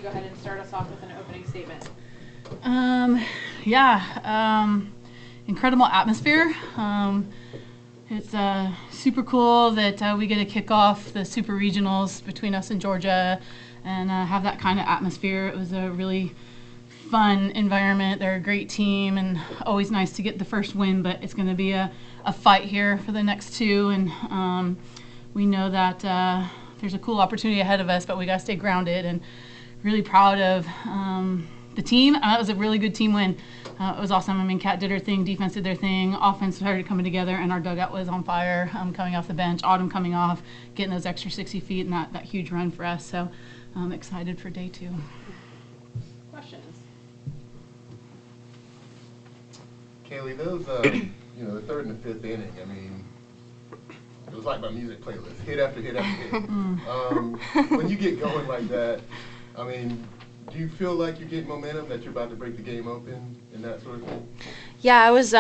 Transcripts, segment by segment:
Go ahead and start us off with an opening statement. Incredible atmosphere. It's super cool that we get to kick off the super regionals between us and Georgia and have that kind of atmosphere. It was a really fun environment. They're a great team and always nice to get the first win, but it's going to be a fight here for the next two, and we know that there's a cool opportunity ahead of us, but we got to stay grounded, and really proud of the team. It was a really good team win. It was awesome. I mean, Kat did her thing, defense did their thing, offense started coming together, and our dugout was on fire coming off the bench, Autumn coming off, getting those extra 60 feet, and that huge run for us. So I'm excited for day two. Questions? Kaley, those, the third and the fifth inning, I mean, it was like my music playlist, hit after hit after hit. When you get going like that, I mean, do you feel like you get momentum that you're about to break the game open and that sort of thing? Yeah, I was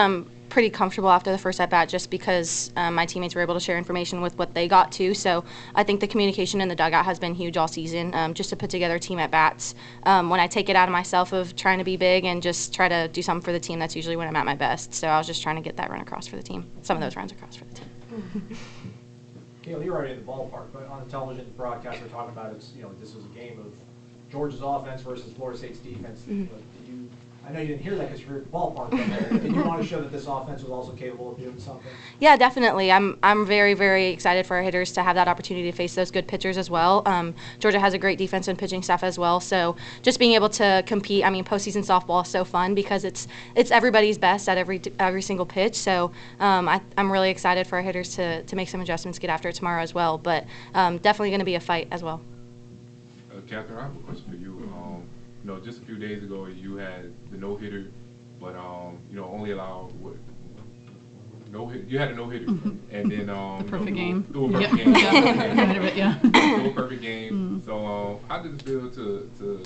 pretty comfortable after the first at-bat just because my teammates were able to share information with what they got to. So I think the communication in the dugout has been huge all season, just to put together team at-bats. When I take it out of myself of trying to be big and just try to do something for the team, that's usually when I'm at my best. So I was just trying to get that run across for the team, some of those runs across for the team. Kaley, you're already at the ballpark, but on the television broadcast we're talking about this was a game of Georgia's offense versus Florida State's defense. Mm-hmm. But I know you didn't hear that because you're at the ballpark, but did you want to show that this offense was also capable of doing something? Yeah, definitely. I'm very, very excited for our hitters to have that opportunity to face those good pitchers as well. Georgia has a great defense and pitching staff as well, so just being able to compete. I mean, postseason softball is so fun because it's everybody's best at every single pitch. So I'm really excited for our hitters to make some adjustments, get after it tomorrow as well. But definitely going to be a fight as well. Kathryn, I have a question for you. Just a few days ago, you had the no-hitter, but only allowed you had a no-hitter, and then The perfect game. Threw a perfect game. Yeah. Threw a perfect game. So how does it feel to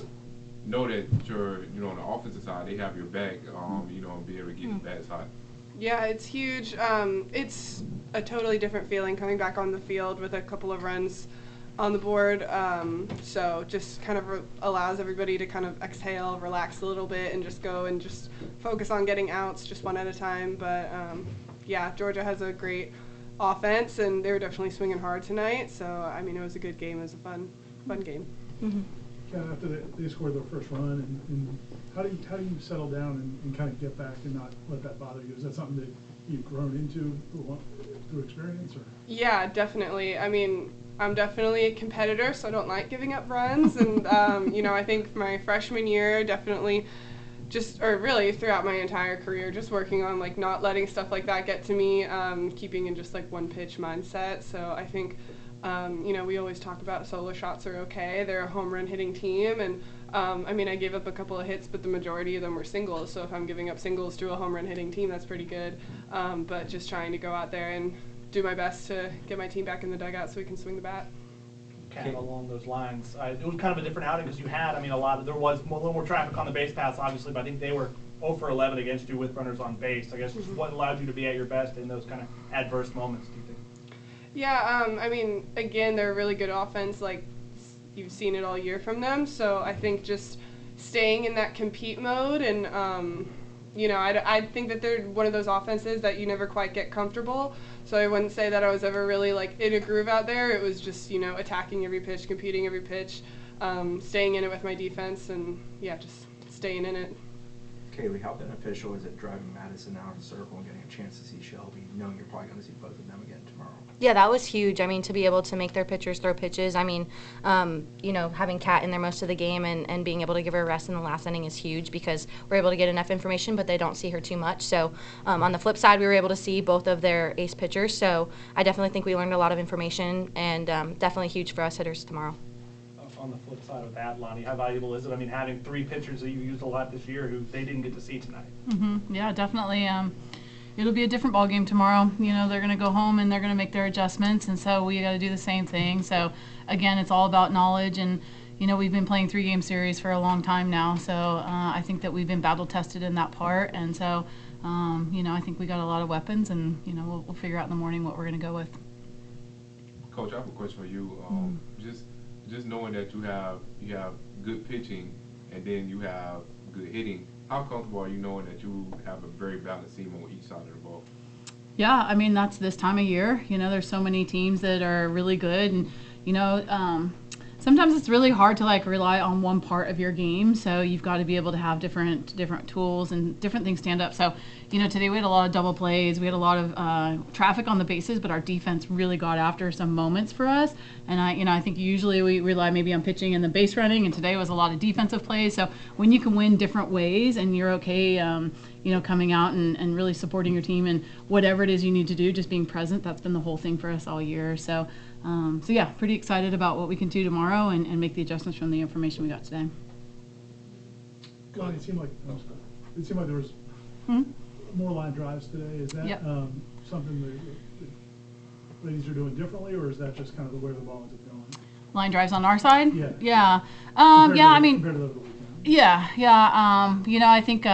know that you're on the offensive side, they have your back, and be able to get the bats hot? Yeah, it's huge. It's a totally different feeling coming back on the field with a couple of runs on the board, so just kind of allows everybody to kind of exhale, relax a little bit, and just go and just focus on getting outs just one at a time. But yeah, Georgia has a great offense, and they were definitely swinging hard tonight. So I mean, it was a good game. It was a fun game. Mm-hmm. Yeah, after they scored their first run, and how do you settle down and kind of get back and not let that bother you? Is that something that you've grown into through experience, or? Yeah, definitely. I mean, I'm definitely a competitor, so I don't like giving up runs. And, I think my freshman year definitely really throughout my entire career, just working on, not letting stuff like that get to me, keeping in just, one pitch mindset. So I think, we always talk about solo shots are okay. They're a home run hitting team. And, I gave up a couple of hits, but the majority of them were singles. So if I'm giving up singles to a home run hitting team, that's pretty good. But just trying to go out there and do my best to get my team back in the dugout so we can swing the bat. Kind of along those lines, it was kind of a different outing because you had, there was a little more traffic on the base paths, obviously, but I think they were 0 for 11 against you with runners on base. I guess what allowed you to be at your best in those kind of adverse moments, do you think? Yeah, again, they're a really good offense. You've seen it all year from them. So I think just staying in that compete mode and, I think that they're one of those offenses that you never quite get comfortable. So I wouldn't say that I was ever really in a groove out there. It was just, attacking every pitch, competing every pitch, staying in it with my defense, and just staying in it. Kaley, how beneficial is it driving Madison out of the circle and getting a chance to see Shelby, knowing you're probably going to see both of them again tomorrow? Yeah, that was huge. I mean, to be able to make their pitchers throw pitches. I mean, having Kat in there most of the game and being able to give her a rest in the last inning is huge because we're able to get enough information, but they don't see her too much. So on the flip side, we were able to see both of their ace pitchers. So I definitely think we learned a lot of information, and definitely huge for us hitters tomorrow. On the flip side of that, Lonni, how valuable is it? I mean, having 3 pitchers that you used a lot this year who they didn't get to see tonight. Yeah, definitely. It'll be a different ball game tomorrow. They're going to go home and they're going to make their adjustments, and so we got to do the same thing. So again, it's all about knowledge, and we've been playing 3-game series for a long time now. So I think that we've been battle tested in that part, and so I think we got a lot of weapons, and we'll figure out in the morning what we're going to go with. Coach, I have a question for you. Just just knowing that you have good pitching and then you have good hitting, how comfortable are you knowing that you have a very balanced team on each side of the ball? Yeah, I mean, that's this time of year. You know, there's so many teams that are really good, and you know, sometimes it's really hard to like rely on one part of your game. So you've got to be able to have different tools and different things stand up. So, you know, today we had a lot of double plays. We had a lot of traffic on the bases, but our defense really got after some moments for us. And I think usually we rely maybe on pitching and the base running, and today was a lot of defensive plays. So when you can win different ways and you're okay, you know, coming out and really supporting your team and whatever it is you need to do, just being present, that's been the whole thing for us all year. So yeah, pretty excited about what we can do tomorrow and make the adjustments from the information we got today. Lonni, it seemed like there was more line drives today. Is that something that ladies are doing differently, or is that just kind of the way the ball ends up going? Line drives on our side? Yeah. Yeah. I mean, compared to the other weekend. Yeah. You know, I think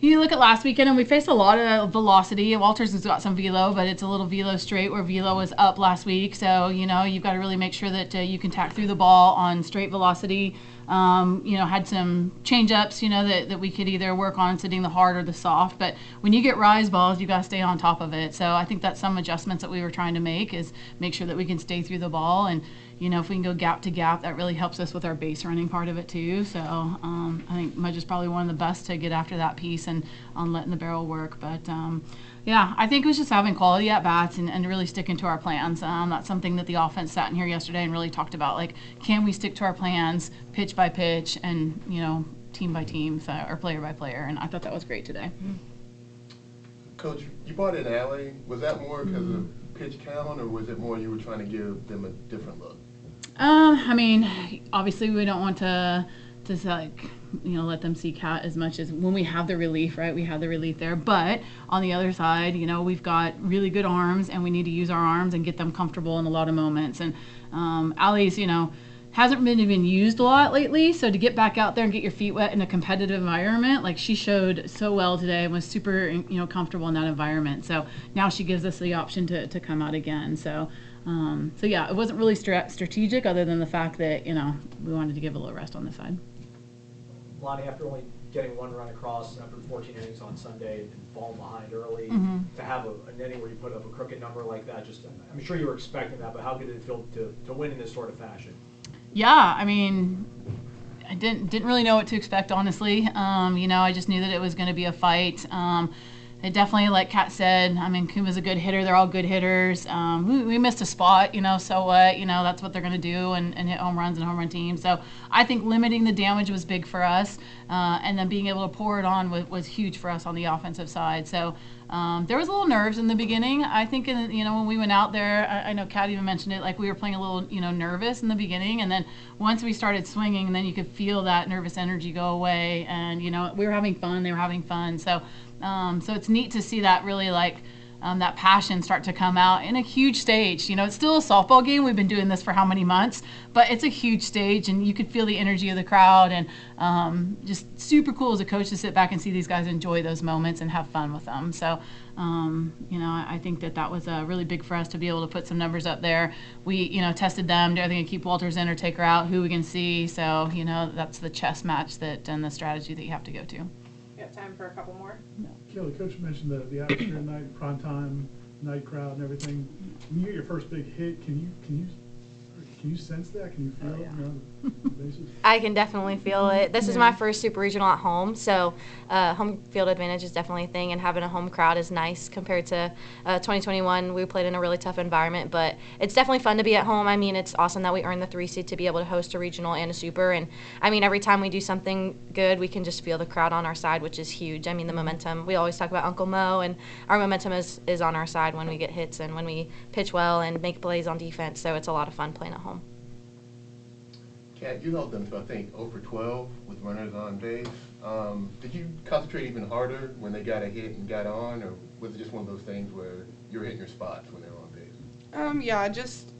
you look at last weekend and we faced a lot of velocity. Walters has got some velo, but it's a little velo straight where velo was up last week. So, you know, you've got to really make sure that you can tack through the ball on straight velocity. You know, had some change-ups, you know, that we could either work on sitting the hard or the soft. But when you get rise balls, you got to stay on top of it. So I think that's some adjustments that we were trying to make, is make sure that we can stay through the ball. And, you know, if we can go gap to gap, that really helps us with our base running part of it too. So I think Mudge is probably one of the best to get after that piece and on letting the barrel work. But yeah, I think it was just having quality at bats and really sticking to our plans. That's something that the offense sat in here yesterday and really talked about. Like, can we stick to our plans, pitch by pitch, and, you know, team by team, or player by player? And I thought that was great today. Coach, you brought in Alley. Was that more because of pitch count, or was it more you were trying to give them a different look? I mean, obviously we don't want to like, you know, let them see Cat as much as when we have the relief, right? We have the relief there. But on the other side, you know, we've got really good arms and we need to use our arms and get them comfortable in a lot of moments. And Allie's, you know, hasn't been even used a lot lately. So to get back out there and get your feet wet in a competitive environment, like she showed so well today and was super, you know, comfortable in that environment. So now she gives us the option to come out again. So yeah, it wasn't really strategic, other than the fact that, you know, we wanted to give a little rest on this side. Lonni, after only getting one run across after 14 innings on Sunday and falling behind early, to have an inning where you put up a crooked number like that, just, I'm sure you were expecting that, but how good did it feel to win in this sort of fashion? Yeah, I mean, I didn't really know what to expect, honestly. You know, I just knew that it was going to be a fight. It definitely, like Kat said, I mean, Kuma's a good hitter. They're all good hitters. We missed a spot, you know, so what? You know, that's what they're going to do and hit home runs and home run teams. So I think limiting the damage was big for us. And then being able to pour it on was huge for us on the offensive side. So there was a little nerves in the beginning. I think, you know, when we went out there, I know Kat even mentioned it, like we were playing a little, you know, nervous in the beginning. And then once we started swinging, then you could feel that nervous energy go away. And, you know, we were having fun. They were having fun. So it's neat to see that really, like, that passion start to come out in a huge stage. You know, it's still a softball game. We've been doing this for how many months, but it's a huge stage, and you could feel the energy of the crowd, and just super cool as a coach to sit back and see these guys enjoy those moments and have fun with them. So, you know, I think that was really big for us to be able to put some numbers up there. We, you know, tested them. Are they going to keep Walters in or take her out? Who we can see? So, you know, that's the chess match and the strategy that you have to go to. We have time for a couple more. Kaley, Coach mentioned the atmosphere tonight, prime time, night crowd and everything. When you get your first big hit, can you sense that? Can you feel it around the bases? I can definitely feel it. This is my first super regional at home, so home field advantage is definitely a thing, and having a home crowd is nice compared to 2021. We played in a really tough environment, but it's definitely fun to be at home. I mean, it's awesome that we earned the 3 seed to be able to host a regional and a super, and I mean, every time we do something good, we can just feel the crowd on our side, which is huge. I mean, the momentum, we always talk about Uncle Mo, and our momentum is on our side when we get hits and when we pitch well and make plays on defense, so it's a lot of fun playing at home. Kat, you held them to, I think, 0 for 12 with runners on base. Did you concentrate even harder when they got a hit and got on, or was it just one of those things where you were hitting your spots when they were on base? Yeah, just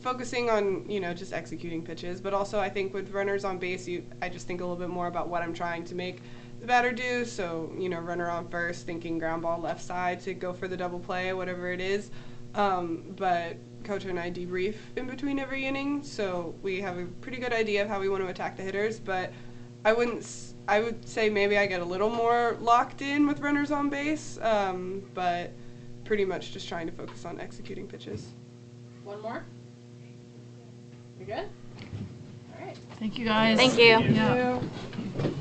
focusing on, you know, just executing pitches. But also I think with runners on base, I just think a little bit more about what I'm trying to make the batter do. So, you know, runner on first, thinking ground ball left side to go for the double play, whatever it is. But coach and I debrief in between every inning, so we have a pretty good idea of how we want to attack the hitters. But I would say maybe I get a little more locked in with runners on base, but pretty much just trying to focus on executing pitches. One more? We good? All right. Thank you guys. Thank you. Yeah. Thank you.